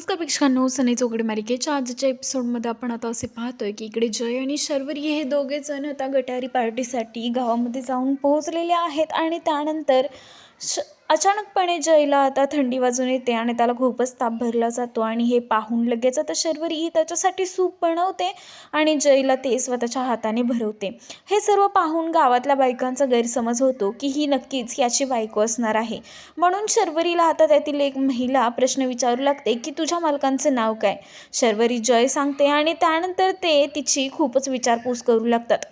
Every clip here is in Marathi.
नमस्कार प्रेक्षकांनो, सनई चौकडे मालिकेच्या आजच्या एपिसोडमध्ये आपण आता असे पाहतोय की इकडे जय आणि शर्वरी हे दोघे जण आता गटारी पार्टीसाठी गावामध्ये जाऊन पोहोचलेले आहेत. आणि त्यानंतर अचानकपणे जयला आता थंडी वाजून येते आणि त्याला खूपच ताप भरला जातो. आणि हे पाहून लगेच आता शर्वरी ही त्याच्यासाठी सूप बनवते आणि जयला ते स्वतःच्या हाताने भरवते. हे सर्व पाहून गावातल्या बायकांचा गैरसमज होतो की ही नक्कीच याची बायको असणार आहे. म्हणून शर्वरीला आता त्यातील एक महिला प्रश्न विचारू लागते की तुझ्या मालकांचे नाव काय. शर्वरी जय सांगते आणि त्यानंतर ते तिची खूपच विचारपूस करू लागतात.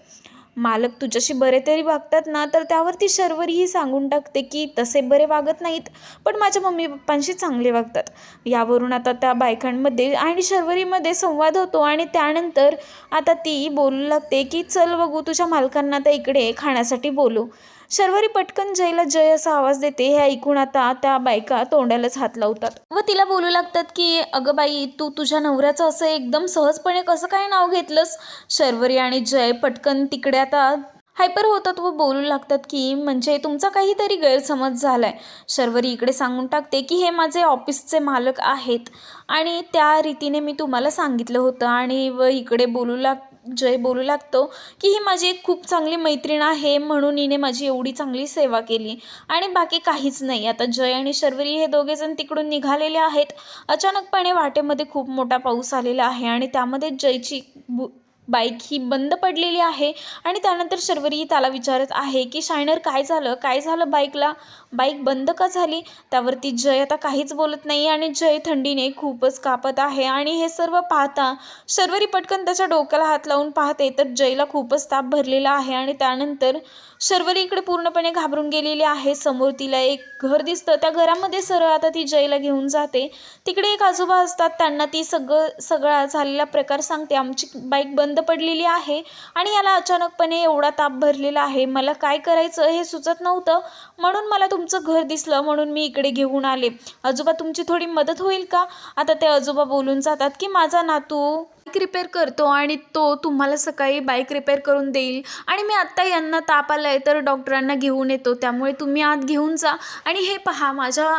मालक तुझ्याशी बरे तरी वागतात ना. तर त्यावरती शर्वरी ही सांगून टाकते की तसे बरे वागत नाहीत, पण माझ्या मम्मी पप्पांशी चांगले वागतात. यावरून आता त्या बायकांमध्ये आणि शर्वरीमध्ये संवाद होतो. आणि त्यानंतर आता ती बोलू लागते की चल बघू तुझ्या मालकांना तर इकडे खाण्यासाठी बोलू. शर्वरी पटकन जयला जय असा आवाज देते. हे ऐकून आता त्या बायका तोंडालाच हात लावतात व तिला बोलू लागतात की अगं बाई, तू तुझ्या नवऱ्याचं असं एकदम सहजपणे कसं काय नाव घेतलंस. शर्वरी आणि जय पटकन तिकडे आता हायपर होतात व बोलू लागतात की म्हणजे तुमचा काहीतरी गैरसमज झालाय. शर्वरी इकडे सांगून टाकते की हे माझे ऑफिसचे मालक आहेत आणि त्या रीतीने मी तुम्हाला सांगितलं होतं. आणि व इकडे जय बोलू लागतो की ही माझी एक खूप चांगली मैत्रीण आहे, म्हणून हिने माझी एवढी चांगली सेवा केली आणि बाकी काहीच नाही. आता जय आणि शर्वरी हे दोघेजण तिकडून निघालेले आहेत. अचानकपणे वाटेमध्ये खूप मोठा पाऊस आलेला आहे आणि त्यामध्ये जयची बाईक ही बंद पडलेली आहे. आणि त्यानंतर शर्वरी त्याला विचारत आहे की शायनर काय झालं बाईकला, बाईक बंद का झाली. त्यावरती जय आता काहीच बोलत नाही आणि जय थंडीने खूपच कापत आहे. आणि हे सर्व पाहता शर्वरी पटकन त्याच्या डोक्याला हात लावून पाहते तर जयला खूपच ताप भरलेला आहे. आणि त्यानंतर शर्वरी इकडे पूर्णपणे घाबरून गेलेली आहे. समोर तिला एक घर दिसतं, त्या घरामध्ये सरळ आता ती जयला घेऊन जाते. तिकडे एक आजोबा असतात, त्यांना ती सगळा झालेला प्रकार सांगते. आमची बाईक बंद पडलेली आहे आणि याला अचानकपणे एवढा ताप भरलेला आहे, मला काय करायचं हे सुचत नव्हतं, म्हणून मला तुमचं घर दिसलं म्हणून मी इकडे घेऊन आले. आजोबा तुमची थोडी मदत होईल का. आता ते आजोबा बोलून जातात की माझा नातू बाईक रिपेअर करतो आणि तो तुम्हाला सकाळी बाईक रिपेअर करून देईल. आणि मी आत्ता यांना ताप आलाय तर डॉक्टरांना घेऊन येतो, त्यामुळे तुम्ही आत घेऊन जा. आणि हे पहा माझ्या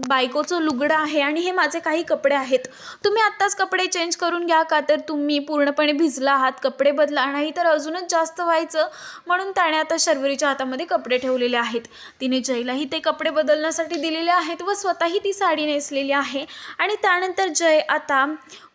बायकोचं लुगडं आहे आणि हे माझे काही कपडे आहेत, तुम्ही आत्ताच कपडे चेंज करून घ्या का तर तुम्ही पूर्णपणे भिजला आहात, कपडे बदला नाही तर अजूनच जास्त व्हायचं. म्हणून त्याने आता शर्वरीच्या हातामध्ये कपडे ठेवलेले आहेत. तिने जयलाही ते कपडे बदलण्यासाठी दिलेले आहेत व स्वतःही ती साडी नेसलेली आहे. आणि त्यानंतर जय आता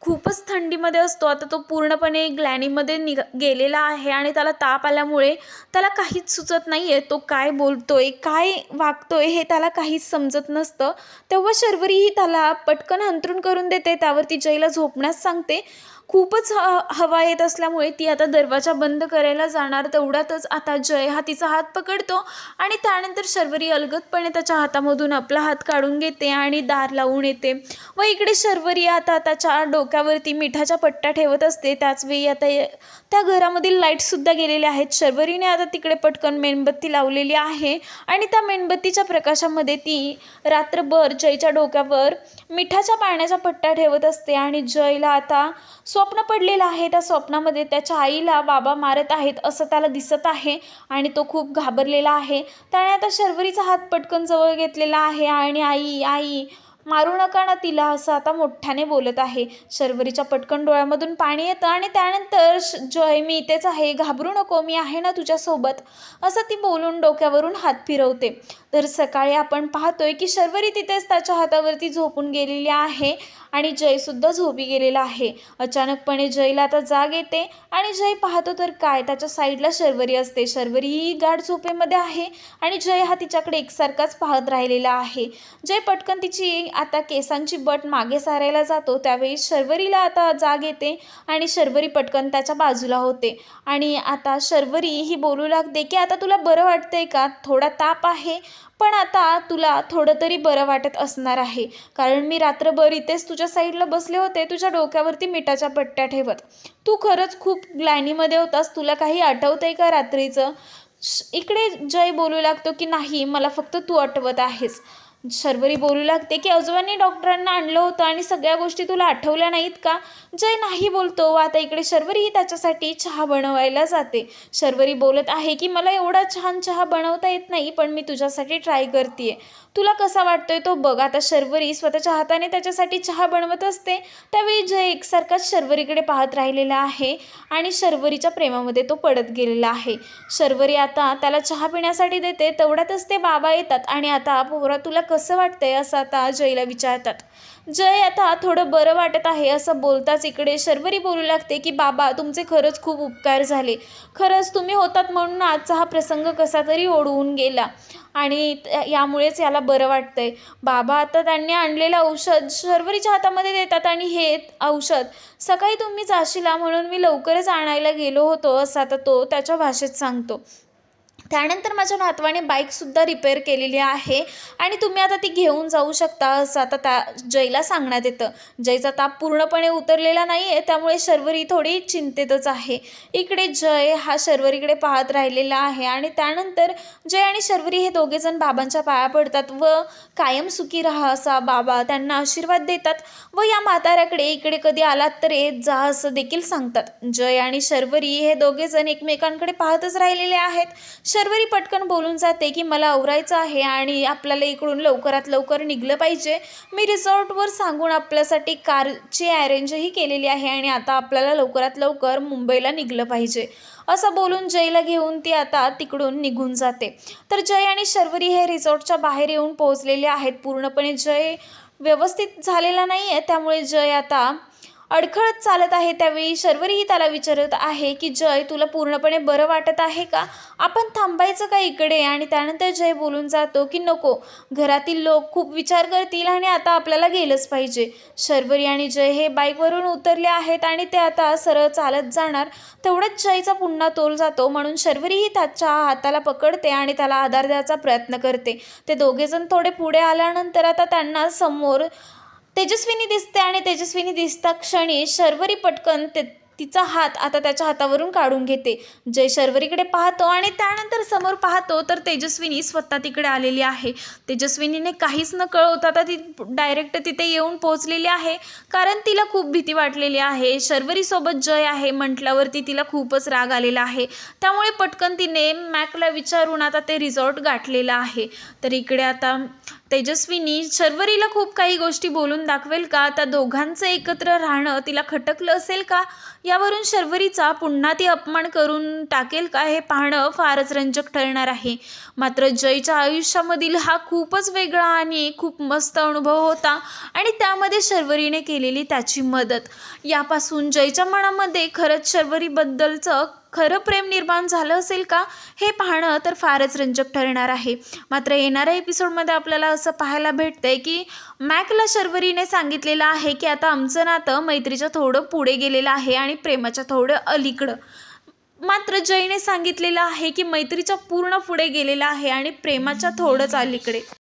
खूपच थंडीमध्ये असतो. आता तो पूर्णपणे ग्लॅनीमध्ये गेलेला आहे आणि त्याला ताप आल्यामुळे त्याला काहीच सुचत नाही आहे, तो काय बोलतोय काय वागतोय हे त्याला काहीच समजत नसतं. तेव्हा शर्वरीही त्याला पटकन अंथरूण करून देते. त्यावरती जयला झोपण्यास सांगते. खूपच हवा येत असल्यामुळे ती आता दरवाजा बंद करायला जाणार, तेवढ्यातच आता जय हा तिचा हात पकडतो आणि त्यानंतर शर्वरी अलगदपणे त्याच्या हातामधून आपला हात काढून घेते आणि दार लावून येते. व इकडे शर्वरी आता त्याच्या डोक्यावरती मिठाच्या पट्ट्या ठेवत असते. त्याचवेळी आता त्या घरामधील लाईटसुद्धा गेलेल्या आहेत. शर्वरीने आता तिकडे पटकन मेणबत्ती लावलेली आहे आणि त्या मेणबत्तीच्या प्रकाशामध्ये ती रात्रभर जयच्या डोक्यावर मिठाच्या पाण्याच्या पट्ट्या ठेवत असते. आणि जयला आता स्वप्न पडलेलं आहे, त्या स्वप्नामध्ये त्याच्या आईला बाबा मारत आहेत असं त्याला दिसत आहे आणि तो खूप घाबरलेला आहे. त्याने आता शर्वरीचा हात पटकन जवळ घेतलेला आहे आणि आई आई मारू नका ना तिला असं आता मोठ्याने बोलत आहे. शर्वरीच्या पटकन डोळ्यामधून पाणी येतं आणि त्यानंतर जय मी इथेच आहे, घाबरू नको, मी आहे ना तुझ्यासोबत असं ती बोलून डोक्यावरून हात फिरवते. तर सकाळी आपण पाहतोय की शर्वरी तिथेच त्याच्या हातावरती झोपून गेलेली आहे आणि जयसुद्धा झोपी गेलेला आहे. अचानकपणे जयला आता जाग येते आणि जय पाहतो तर काय, त्याच्या साईडला शर्वरी असते. शर्वरी ही गाढ झोपेमध्ये आहे आणि जय हा तिच्याकडे एकसारखाच पाहत राहिलेला आहे. जय पटकन तिची आता केसांची बट मागे सारायला जातो, त्यावेळी शर्वरीला आता जाग येते आणि शर्वरी पटकन त्याच्या बाजूला होते. आणि आता शर्वरी ही बोलू लागते की आता तुला बरं वाटतंय का, थोडा ताप आहे पण आता तुला थोडं तरी बरं वाटत असणार आहे, कारण मी रात्रभर इथेच तुझ्या साईडला बसले होते तुझ्या डोक्यावरती मिठाच्या पट्ट्या ठेवत. तू खरंच खूप ग्लॅनीमध्ये होतास, तुला काही आठवतंय का रात्रीचं. इकडे जय बोलू लागतो की नाही, मला फक्त तू आठवत आहेस. शर्वरी बोलू लागते की आजोबांनी डॉक्टरांना आणलं होतं आणि सगळ्या गोष्टी तुला आठवल्या नाहीत का? जय नाही बोलतो. आता इकडे शर्वरी ही त्याच्यासाठी चहा बनवायला जाते. शर्वरी बोलत आहे की मला एवढा छान चहा बनवता येत नाही, पण मी तुझ्यासाठी ट्राय करते, तुला कसा वाटतोय तो बघ. आता शर्वरी स्वतःच्या हाताने त्याच्यासाठी चहा बनवत असते. त्यावेळी जय एकसारखाच शर्वरीकडे पाहत राहिलेला आहे आणि शर्वरीच्या प्रेमामध्ये तो पडत गेलेला आहे. शर्वरी आता त्याला चहा पिण्यासाठी देते. तेवढ्यातच ते बाबा येतात आणि आता पोरा तुला कसं वाटतंय असं आता जयला विचारतात. जय आता थोडं बरं वाटत आहे असं बोलताच इकडे शर्वरी बोलू लागते की बाबा तुमचे खरंच खूप उपकार झाले. खरंच तुम्ही होतात म्हणून आजचा हा प्रसंग कसा तरी ओढवून गेला आणि यामुळेच याला बरं वाटतंय. बाबा आता त्यांनी आणलेलं औषध शर्वरीच्या हातामध्ये देतात आणि हे औषध सकाळी तुम्ही जाशीला म्हणून मी लवकरच आणायला गेलो होतो असं आता तो त्याच्या भाषेत सांगतो. त्यानंतर माझ्या नातवाने बाईकसुद्धा रिपेअर केलेली आहे आणि तुम्ही आता ती घेऊन जाऊ शकता असं आता त्या जयला सांगण्यात येतं. जयचा ताप पूर्णपणे उतरलेला नाही आहे, त्यामुळे शर्वरी थोडी चिंतेतच आहे. इकडे जय हा शर्वरीकडे पाहत राहिलेला आहे आणि त्यानंतर जय आणि शर्वरी हे दोघेजण बाबांच्या पाया पडतात व कायम सुखी राहा असा बाबा त्यांना आशीर्वाद देतात व या म्हाताऱ्याकडे इकडे कधी आलात तर येत जा असं देखील सांगतात. जय आणि शर्वरी हे दोघेजण एकमेकांकडे पाहतच राहिलेले आहेत. शर्वरी पटकन बोलून जाते की मला आवरायचं आहे आणि आपल्याला इकडून लवकरात लवकर निघलं पाहिजे. मी रिसॉर्टवर सांगून आपल्यासाठी कारची अरेंजही केलेली आहे आणि आता आपल्याला लवकरात लवकर मुंबईला निघलं पाहिजे असं बोलून जयला घेऊन ती आता तिकडून निघून जाते. तर जय आणि शर्वरी हे रिसॉर्टच्या बाहेर येऊन पोहोचलेले आहेत. पूर्णपणे जय व्यवस्थित झालेला नाही आहे, त्यामुळे जय आता अडखळत चालत आहे. त्यावेळी शर्वरीही त्याला विचारत आहे की जय तुला पूर्णपणे बरं वाटत आहे का? आपण थांबायचं का इकडे? आणि त्यानंतर जय बोलून जातो की नको, घरातील लोक खूप विचार करतील आणि आता आपल्याला गेलंच पाहिजे. शर्वरी आणि जय हे बाईकवरून उतरले आहेत आणि ते आता सरळ चालत जाणार. तेवढंच जयचा पुन्हा तोल जातो म्हणून शर्वरीही त्याच्या हाताला पकडते आणि त्याला आधार द्यायचा प्रयत्न करते. ते दोघेजण थोडे पुढे आल्यानंतर आता त्यांना समोर तेजस्विनी दिसते आणि तेजस्विनी दिसता क्षणी शर्वरी पटकन तिचा हात आता त्याच्या हातावरून काढून घेते. जय शर्वरीकडे पाहतो आणि त्यानंतर समोर पाहतो तर तेजस्विनी स्वतः तिकडे आलेली आहे. तेजस्विनीने काहीच न कळवता आता ती डायरेक्ट तिथे येऊन पोहोचलेली आहे, कारण तिला खूप भीती वाटलेली आहे. शर्वरीसोबत जय आहे म्हटल्यावरती तिला खूपच राग आलेला आहे, त्यामुळे पटकन तिने मॅकला विचारून आता ते रिसॉर्ट गाठलेलं आहे. तर इकडे आता तेजस्विनी शर्वरीला खूप काही गोष्टी बोलून दाखवेल का? त्या दोघांचं एकत्र राहणं तिला खटकलं असेल का? यावरून शर्वरीचा पुन्हा ती अपमान करून टाकेल का? हे पाहणं फारच रंजक ठरणार आहे. मात्र जयच्या आयुष्यामधील हा खूपच वेगळा आणि खूप मस्त अनुभव होता आणि त्यामध्ये शर्वरीने केलेली त्याची मदत, यापासून जयच्या मनामध्ये खरंच शर्वरीबद्दलचं खरं प्रेम निर्माण झालं असेल का? हे पाहणं तर फारच रंजक ठरणार आहे. मात्र येणाऱ्या एपिसोडमध्ये आपल्याला असं पाहायला भेटतंय की मॅकला शर्वरीने सांगितलेलं आहे की आता आमचं नातं मैत्रीच्या थोडं पुढे गेलेलं आहे आणि प्रेमाच्या थोडं अलीकडं. मात्र जयने सांगितलेलं आहे की मैत्रीच्या पूर्ण पुढे गेलेलं आहे आणि प्रेमाच्या थोडंच अलीकडे.